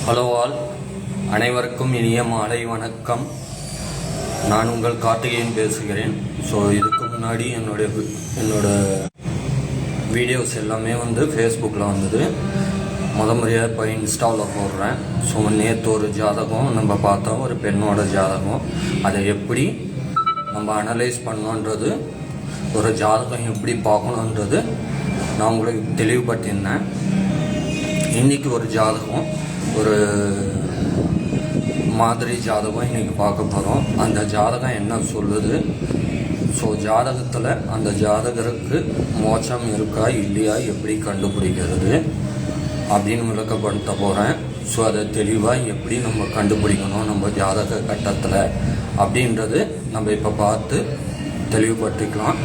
Hello all, அனைவருக்கும் இனிய மாலை வணக்கம். நான் உங்கள் கார்த்திகேயன் பேசுகிறேன். ஸோ இதுக்கு முன்னாடி என்னோட வீடியோஸ் எல்லாமே ஃபேஸ்புக்கில் வந்தது. முறையாக இப்போ இன்ஸ்டாவில் போடுறேன். ஸோ நேற்று ஒரு ஜாதகம் நம்ம பார்த்தோம், ஒரு பெண்ணோட ஜாதகம். அதை எப்படி நம்ம அனலைஸ் பண்ணோன்றது, ஒரு ஜாதகம் எப்படி பார்க்கணுன்றது நான் உங்களுக்கு தெளிவுபடுத்தியிருந்தேன். இன்றைக்கி ஒரு ஜாதகம், ஒரு மாதிரி ஜாதகம் இன்றைக்கி பார்க்க போகிறோம். அந்த ஜாதகம் என்ன சொல்லுது, ஸோ ஜாதகத்தில் அந்த ஜாதகருக்கு மோட்சம் இருக்கா இல்லையா எப்படி கண்டுபிடிக்கிறது அப்படின்னு விளக்கப்படுத்த போகிறேன். ஸோ அதை தெளிவாக எப்படி நம்ம கண்டுபிடிக்கணும் நம்ம ஜாதக கட்டத்தில் அப்படின்றது நம்ம இப்போ பார்த்து தெளிவுபடுத்திக்கலாம்.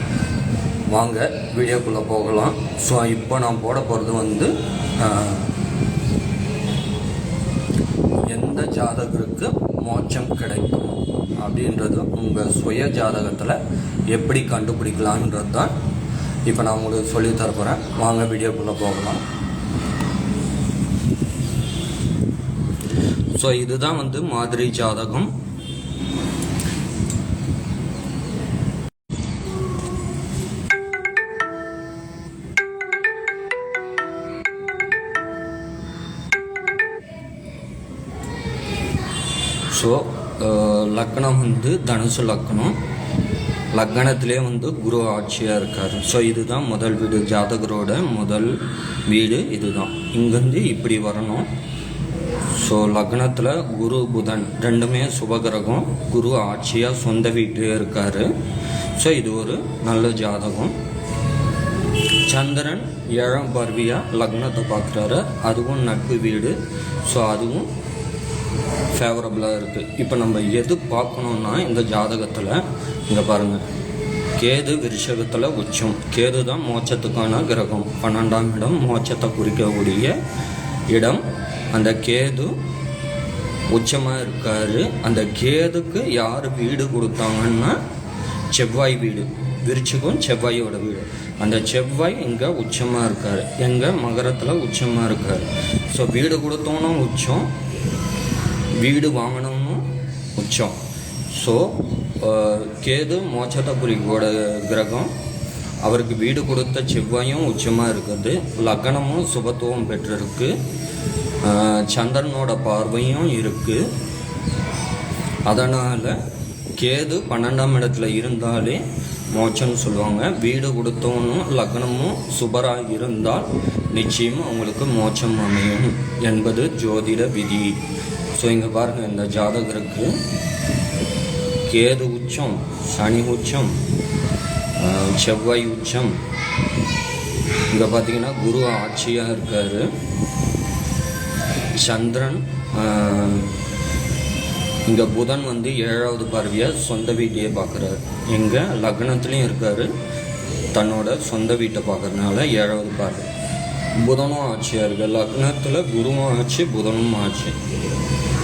வாங்க வீடியோக்குள்ளே போகலாம். ஸோ இப்போ நான் போட போகிறது எந்த ஜாதகருக்கு மோட்சம் கிடைக்கும் அப்படின்றது உங்கள் சுய ஜாதகத்தில் எப்படி கண்டுபிடிக்கலான்றது தான் இப்போ நான் உங்களுக்கு சொல்லி தரப்போகிறேன். வாங்க வீடியோக்குள்ளே போகலாம். ஸோ இதுதான் மாதிரி ஜாதகம். ஸோ லக்னம் தனுசு லக்னம். லக்னத்திலே குரு ஆட்சியாக இருக்கார். ஸோ இதுதான் முதல் வீடு, ஜாதகரோட முதல் வீடு இதுதான். இங்கேருந்து இப்படி வரணும். ஸோ லக்னத்தில் குரு புதன் ரெண்டுமே சுபகிரகம். குரு ஆட்சியாக சொந்த வீட்டிலே இருக்கார். ஸோ இது ஒரு நல்ல ஜாதகம். சந்திரன் 7ஆம் பார்வையாக லக்னத்தை பார்க்குறாரு. அதுவும் நட்பு வீடு. ஸோ அதுவும் ஃபேவரபுளாக இருக்குது. இப்போ நம்ம எது பார்க்கணுன்னா, இந்த ஜாதகத்தில் இங்கே பாருங்கள், கேது விருஷகத்தில் உச்சம். கேது தான் மோட்சத்துக்கான கிரகம். 12ஆம் இடம் மோட்சத்தை குறிக்கக்கூடிய இடம். அந்த கேது உச்சமாக இருக்கார். அந்த கேதுக்கு யார் வீடு கொடுத்தாங்கன்னா செவ்வாய் வீடு. விருச்சிகம் செவ்வாயோட வீடு. அந்த செவ்வாய் இங்கே உச்சமாக இருக்கார். எங்கள் மகரத்தில் உச்சமாக இருக்கார். ஸோ வீடு கொடுத்தோன்னா உச்சம், வீடு வாங்கணும்னு உச்சம். ஸோ கேது மோட்சத்தை குறிக்கோட கிரகம். அவருக்கு வீடு கொடுத்த செவ்வாயும் உச்சமாக இருக்குது. லக்னமும் சுபத்துவம் பெற்றிருக்கு. சந்திரனோட பார்வையும் இருக்குது. அதனால் கேது 12ஆம் இடத்துல இருந்தாலே மோட்சம்னு சொல்லுவாங்க. வீடு கொடுத்தவனும் லக்னமும் சுபராக இருந்தால் நிச்சயம் அவங்களுக்கு மோட்சம் அமையும் என்பது ஜோதிட விதி. ஸோ இங்கே பாருங்கள், இந்த ஜாதகருக்கு கேது உச்சம், சனி உச்சம், செவ்வாய் உச்சம். இங்கே பார்த்தீங்கன்னா குரு ஆட்சியாக இருக்கார். சந்திரன் இங்கே புதன் 7ஆவது பார்வையாக சொந்த வீட்டையே பார்க்குறாரு. எங்கே லக்னத்துலேயும் இருக்கார். தன்னோட சொந்த வீட்டை பார்க்கறதுனால 7ஆவது பார்வை. புதனும் ஆட்சியாக இருக்குது. லக்னத்தில் குருவும் ஆட்சி, புதனும் ஆட்சி.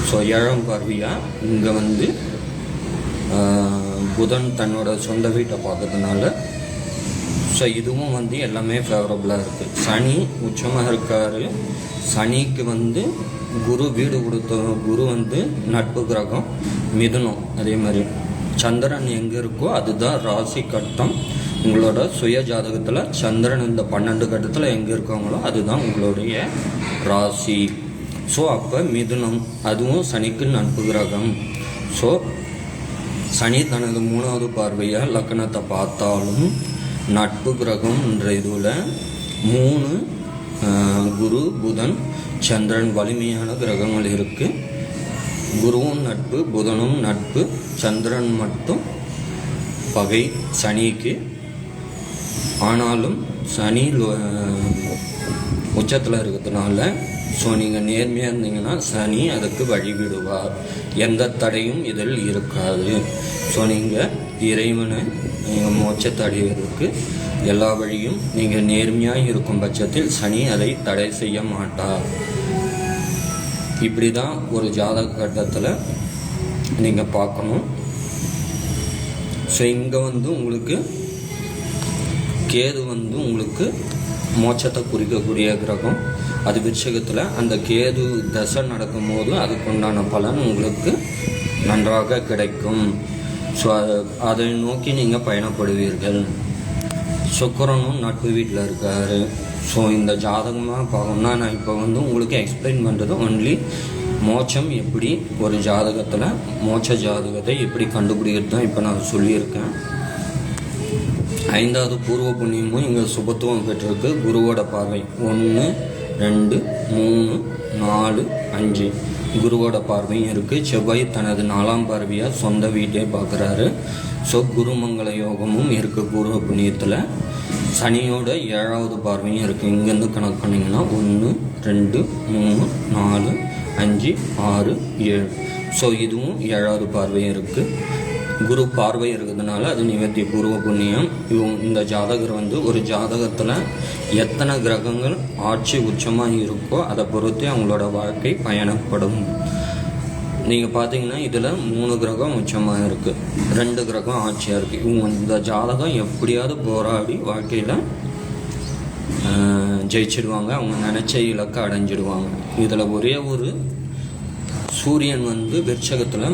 ஸோ 7ஆம் பார்வையாக இங்கே புதன் தன்னோட சொந்த வீட்டை பார்க்கறதுனால ஸோ இதுவும் எல்லாமே ஃபேவரபுளாக இருக்குது. சனி உச்சமாக இருக்கார். சனிக்கு குரு வீடு கொடுத்த குரு நட்பு கிரகம் மிதுனம். அதே மாதிரி சந்திரன் எங்கே இருக்கோ அதுதான் ராசி கட்டம். உங்களோட சுய ஜாதகத்தில் சந்திரன் இந்த 12 கட்டத்தில் எங்கே இருக்காங்களோ அதுதான் உங்களுடைய ராசி. ஸோ அப்போ மிதுனம் அதுவும் சனிக்கு நட்பு கிரகம். ஸோ சனி தனது 3ஆவது பார்வையாக லக்னத்தை பார்த்தாலும் நட்பு கிரகம் என்ற இதில் 3 குரு புதன் சந்திரன் வலிமையான கிரகங்கள் இருக்குது. குருவும் நட்பு, புதனும் நட்பு, சந்திரன் மட்டும் பகை சனிக்கு. ஆனாலும் சனி உச்சத்தில் இருக்கிறதுனால ஸோ நீங்கள் நேர்மையாக இருந்தீங்கன்னா சனி அதுக்கு வழிவிடுவார். எந்த தடையும் இதில் இருக்காது. ஸோ நீங்கள் இறைவனை நீங்கள் மோட்சத்தை அடைவதற்கு எல்லா வழியும் நீங்கள் நேர்மையாக இருக்கும் பட்சத்தில் சனி அதை தடை செய்ய மாட்டார். இப்படி தான் ஒரு ஜாதக கட்டத்தில் நீங்கள் பார்க்கணும். ஸோ இங்கே உங்களுக்கு கேது உங்களுக்கு மோட்சத்தை குறிக்கக்கூடிய கிரகம். அது விருச்சகத்தில் அந்த கேது தசை நடக்கும்போது அதுக்குண்டான பலன் உங்களுக்கு நன்றாக கிடைக்கும். ஸோ அதை நோக்கி நீங்கள் பயணப்படுவீர்கள். சுக்கிரனும் நட்பு வீட்டில் இருக்கார். ஸோ இந்த ஜாதகமாக பார்க்கணும்னா நான் இப்போ உங்களுக்கு எக்ஸ்பிளைன் பண்ணுறது ஒன்லி மோட்சம் எப்படி ஒரு ஜாதகத்தில் மோட்ச ஜாதகத்தை எப்படி கண்டுபிடிக்கிறது தான் இப்போ நான் சொல்லியிருக்கேன். 5வது பூர்வ புண்ணியமும் இங்கே சுபத்துவம் பெற்றிருக்கு. குருவோட பார்வை 1 2 3 4 5 குருவோட பார்வையும் இருக்குது. செவ்வாய் தனது 4ஆம் பார்வையாக சொந்த வீட்டே பார்க்குறாரு. ஸோ குருமங்கள யோகமும் இருக்குது பூர்வ புண்ணியத்தில். சனியோட 7வது பார்வையும் இருக்குது. இங்கேருந்து கணக்கு பண்ணிங்கன்னா 1 2 3 4 5 6 7. ஸோ இதுவும் 7வது பார்வையும் இருக்குது. குரு பார்வை இருக்கிறதுனால அது நிவர்த்தி பூர்வ புண்ணியம். இந்த ஜாதகர் ஒரு ஜாதகத்தில் எத்தனை கிரகங்கள் ஆட்சி உச்சமாக இருக்கோ அதை பொறுத்தே அவங்களோட வாழ்க்கை பயணப்படும். நீங்கள் பார்த்தீங்கன்னா இதில் 3 கிரகம் உச்சமாக இருக்குது, 2 கிரகம் ஆட்சியாக இருக்குது. இந்த ஜாதகம் எப்படியாவது போராடி வாழ்க்கையில் ஜெயிச்சிடுவாங்க. அவங்க நினச்ச இலக்கை அடைஞ்சிடுவாங்க. இதில் ஒரே ஒரு சூரியன் விருச்சகத்தில்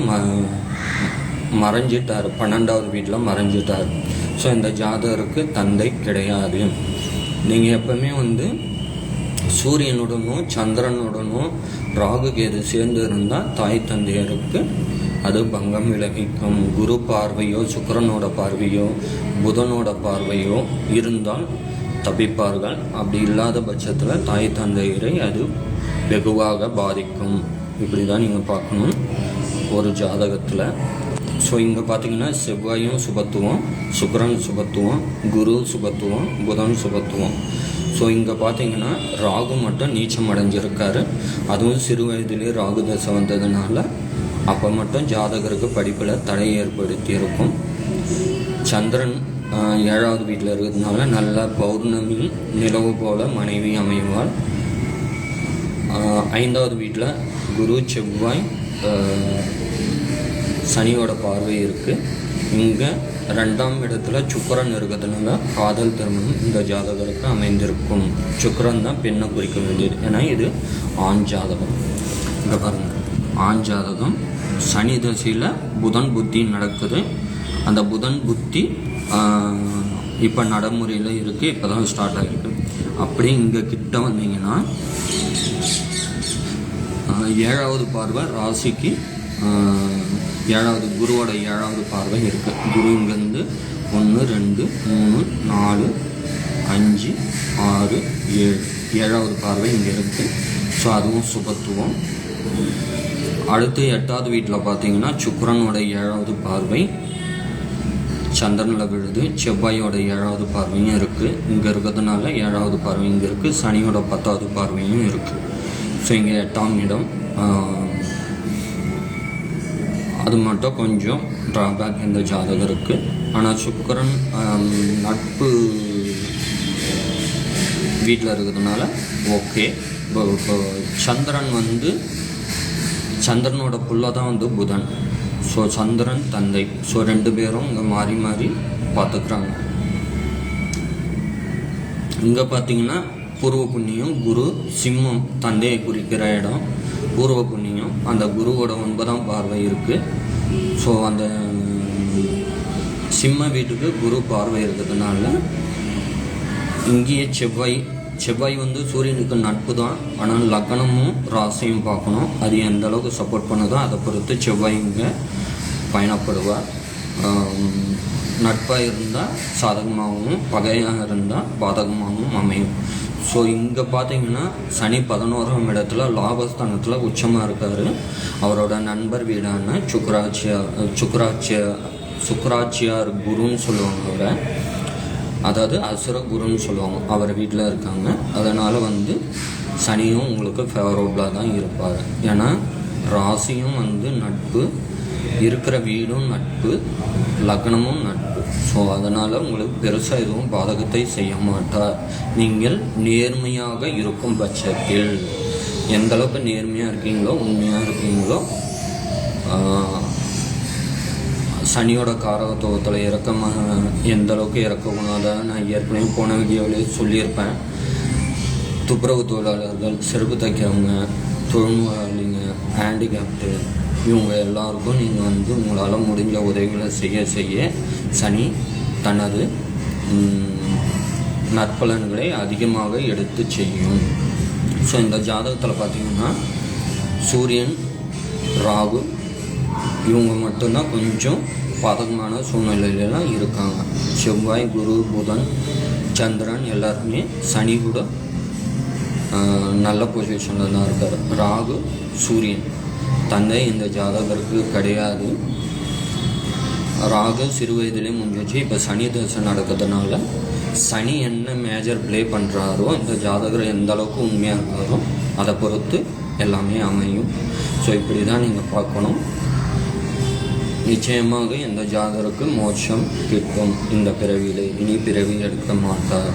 மறைஞ்சிட்டார், 12வது வீட்டில் மறைஞ்சிட்டார். ஸோ இந்த ஜாதகருக்கு தந்தை கிடையாது. நீங்கள் எப்பவுமே சூரியனுடனும் சந்திரனுடனும் ராகு கேது சேர்ந்து இருந்தால் தாய் தந்தையருக்கு அது பங்கம் விளைவிக்கும். குரு பார்வையோ சுக்கிரனோட பார்வையோ புதனோட பார்வையோ இருந்தால் தப்பிப்பார்கள். அப்படி இல்லாத பட்சத்தில் தாய் தந்தையரை அது வெகுவாக பாதிக்கும். இப்படி தான் நீங்கள் பார்க்கணும் ஒரு ஜாதகத்தில். ஸோ இங்கே பார்த்தீங்கன்னா செவ்வாயும் சுபத்துவம், சுக்கிரன் சுபத்துவம், குரு சுபத்துவம், புதன் சுபத்துவம். ஸோ இங்கே பார்த்தீங்கன்னா ராகு மட்டும் நீச்சம் அடைஞ்சிருக்காரு. அதுவும் சிறு வயதிலே ராகு தசை வந்ததுனால அப்போ மட்டும் ஜாதகருக்கு படிப்பில் தடை ஏற்படுத்தி இருக்கும். சந்திரன் 7வது வீட்டில் இருக்கிறதுனால நல்ல பௌர்ணமி நிலவு போல மனைவி அமைவாள். 5வது வீட்டில் குரு செவ்வாய் சனியோட பார்வை இருக்குது. இங்கே 2ஆம் இடத்துல சுக்கிரன் இருக்கிறதுனால காதல் திருமணம் இந்த ஜாதகருக்கு அமைந்திருக்கும். சுக்கிரன் தான் பெண்ணை குறிக்க வேண்டியது, ஏன்னா இது ஆண் ஜாதகம். இங்கே பாருங்கள், ஆண் ஜாதகம் சனி தசையில் புதன் புத்தி நடக்குது. அந்த புதன் புத்தி இப்போ நடைமுறையில் இருக்குது, இப்போ தான் ஸ்டார்ட் ஆகிருக்கு. அப்படியே இங்கே கிட்ட வந்தீங்கன்னா 7வது பார்வை ராசிக்கு 7வது குருவோட 7வது பார்வை இருக்குது. குரு இங்கேருந்து 1 2 3 4 5 6 7 7வது பார்வை இங்கே இருக்குது. ஸோ அதுவும் சுபத்துவம். அடுத்து 8வது வீட்டில் பார்த்தீங்கன்னா சுக்கிரனோட 7வது பார்வை சந்திரனில் விழுது. செவ்வாயோட 7வது பார்வையும் இருக்குது. இங்கே இருக்கிறதுனால 7வது பார்வை இங்கே இருக்குது. சனியோட 10வது பார்வையும் இருக்குது. ஸோ இங்கே 8ஆம் இடம் அது மட்டும் கொஞ்சம் ட்ராபேக் இந்த ஜாதகருக்கு. ஆனால் சுக்கிரன் நட்பு வீட்டில் இருக்கிறதுனால ஓகே. இப்போ சந்திரன் சந்திரனோட புள்ள தான் புதன். ஸோ சந்திரன் தந்தை. ஸோ 2 பேரும் இங்கே மாறி மாறி பார்த்துக்கிறாங்க. இங்கே பார்த்தீங்கன்னா பூர்வ புண்ணியம் குரு சிம்மம் தந்தையை குறிக்கிற இடம் பூர்வ புண்ணியம். அந்த குருவோட 9ஆம் பார்வை இருக்குது. ஸோ அந்த சிம்ம வீட்டுக்கு குரு பார்வை இருக்கிறதுனால இங்கேயே செவ்வாய் சூரியனுக்கு நட்பு தான். ஆனால் லக்னமும் ராசியும் பார்க்கணும். அது எந்த அளவுக்கு சப்போர்ட் பண்ணுதோ அதை பொறுத்து செவ்வாய் இங்கே பயணப்படுவார். நட்பாக இருந்தால் சாதகமாகவும் பகையாக இருந்தால் பாதகமாகவும் அமையும். ஸோ இங்கே பார்த்தீங்கன்னா சனி 11ஆம் இடத்துல லாபஸ்தானத்தில் உச்சமாக இருக்கார். அவரோட நண்பர் வீடான சுக்கராச்சியார் குருன்னு சொல்லுவாங்க அவரை, அதாவது அசுர குருன்னு சொல்லுவாங்க. அவர் வீட்டில் இருக்காங்க. அதனால் சனியும் உங்களுக்கு ஃபேவரபுளாக தான் இருப்பார். ஏன்னா ராசியும் நட்பு, இருக்கிற வீடும் நட்பு, லக்னமும் நட்பு. ஸோ அதனால் உங்களுக்கு பெருசாக எதுவும் பாதகத்தை செய்ய மாட்டார். நீங்கள் நேர்மையாக இருக்கும் பட்சத்தில், எந்த அளவுக்கு நேர்மையாக இருக்கீங்களோ உண்மையாக இருக்கீங்களோ, சனியோட காரகத்துவத்தில் இறக்கமாக எந்த அளவுக்கு இறக்கணும், அதை நான் ஏற்கனவே போன வீடியோவிலே சொல்லியிருப்பேன். துப்புரவு தொழிலாளர்கள், செருப்பு தைக்கிறவங்க, தொழில்நுட்பங்க, ஹேண்டிகேப்டு, இவங்க எல்லாருக்கும் நீங்கள் வந்து உங்களால் முடிஞ்ச உதவிகளை செய்ய சனி தனது நற்பலன்களை அதிகமாக எடுத்து செய்யும். ஸோ இந்த ஜாதகத்தில் பார்த்திங்கன்னா சூரியன், ராகு இவங்க மட்டும்தான் கொஞ்சம் பாதகமான சூழ்நிலையிலாம் இருக்காங்க. செவ்வாய், குரு, புதன், சந்திரன் எல்லாருமே சனி கூட நல்ல பொசிஷனில் தான் இருக்கார். ராகு, சூரியன் தந்தை இந்த ஜாதகருக்கு கிடையாது. ராகு சிறு வயதிலே முடிஞ்சிச்சு. இப்போ சனி தசை நடக்கிறதுனால சனி என்ன மேஜர் ப்ளே பண்ணுறாரோ, இந்த ஜாதகர் எந்த அளவுக்கு உண்மையாக இருக்காரோ அதை பொறுத்து எல்லாமே அமையும். ஸோ இப்படி தான் நீங்கள் பார்க்கணும். நிச்சயமாக இந்த ஜாதகருக்கு மோட்சம் கிட்டும். இந்த பிறவியில் இனி பிறவி எடுக்க மாட்டார்.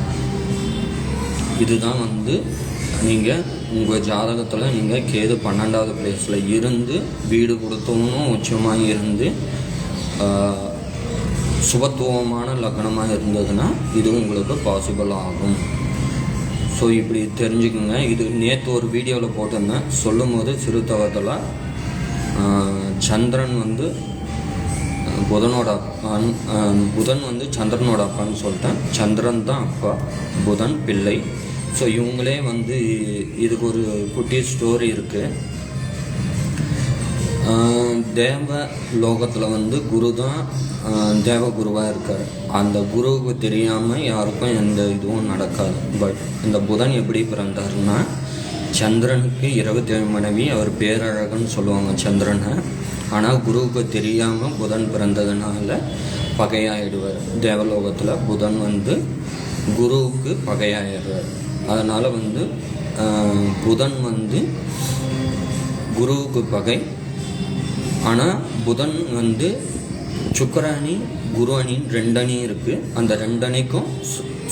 இதுதான் வந்து நீங்கள் உங்கள் ஜாதகத்தில் நீங்கள் கேது 12வது பிளேஸில் இருந்து வீடு கொடுத்தவனும் உச்சமாக இருந்து சுபத்துவமான லக்னமாக இருந்ததுன்னா இது உங்களுக்கு பாசிபிள் ஆகும். ஸோ இப்படி தெரிஞ்சுக்குங்க. இது நேற்று ஒரு வீடியோவில் போட்டிருந்தேன். சொல்லும் போது சிறு தவத்தில் சந்திரன் வந்து புதனோட அப்பான், புதன் வந்து சந்திரனோட அப்பான்னு சொல்லிட்டேன். சந்திரன் தான் அப்பா, புதன் பிள்ளை. ஸோ இவங்களே வந்து இதுக்கு ஒரு குட்டி ஸ்டோரி இருக்குது. தேவ லோகத்தில் வந்து குரு தான் தேவ குருவாக இருக்கார். அந்த குருவுக்கு தெரியாமல் யாருக்கும் எந்த இதுவும் நடக்காது. பட் இந்த புதன் எப்படி பிறந்தாருன்னா, சந்திரனுக்கு 27 மனைவி, அவர் பேரழகன்னு சொல்லுவாங்க சந்திரனை. ஆனால் குருவுக்கு தெரியாமல் புதன் பிறந்ததுனால பகையாயிடுவார். தேவலோகத்தில் புதன் வந்து குருவுக்கு பகையாயிடுவார். அதனால் வந்து புதன் வந்து குருவுக்கு பகை. ஆனால் புதன் வந்து சுக்கிர அணி, குரு அணின்னு 2 அணி இருக்குது. அந்த 2 அணிக்கும்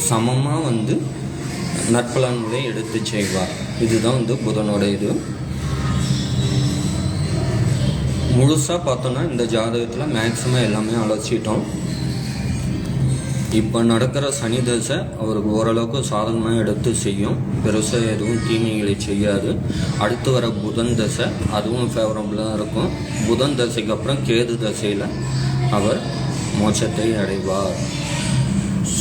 சமமாக வந்து நற்பலன்களை எடுத்து செய்வார். இதுதான் வந்து புதனோட இது. முழுசாக பார்த்தோன்னா இந்த ஜாதகத்தில் மேக்ஸிமம் எல்லாமே அலசிட்டோம். இப்போ நடக்கிற சனி தசை அவருக்கு ஓரளவுக்கு சாதகமாக எடுத்து செய்யும். பெருசாக எதுவும் தீமைகளை செய்யாது. அடுத்து வர புதன் தசை அதுவும் ஃபேவரபுளாக இருக்கும். புதன் தசைக்கு அப்புறம் கேது தசையில் அவர் மோட்சத்தை அடைவார்.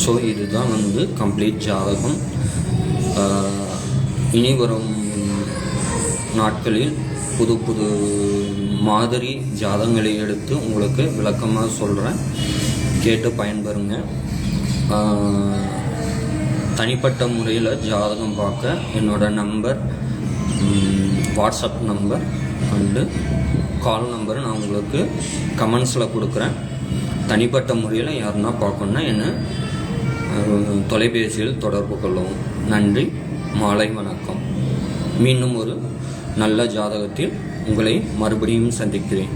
ஸோ இதுதான் வந்து கம்ப்ளீட் ஜாதகம். இனி வரும் நாட்களில் புது புது மாதிரி ஜாதகங்களை எடுத்து உங்களுக்கு விளக்கமாக சொல்கிறேன். கேட்டு பயன்பெறுங்க. தனிப்பட்ட முறையில் ஜாதகம் பார்க்க என்னோட number, WhatsApp number and call number நான் உங்களுக்கு கமெண்ட்ஸில் கொடுக்குறேன். தனிப்பட்ட முறையில் யாருன்னா பார்க்கணுன்னா என்னை தொலைபேசியில் தொடர்பு கொள்ளவும். நன்றி, மாலை வணக்கம். மீண்டும் ஒரு நல்ல ஜாதகத்தில் உங்களை மறுபடியும் சந்திக்கிறேன்.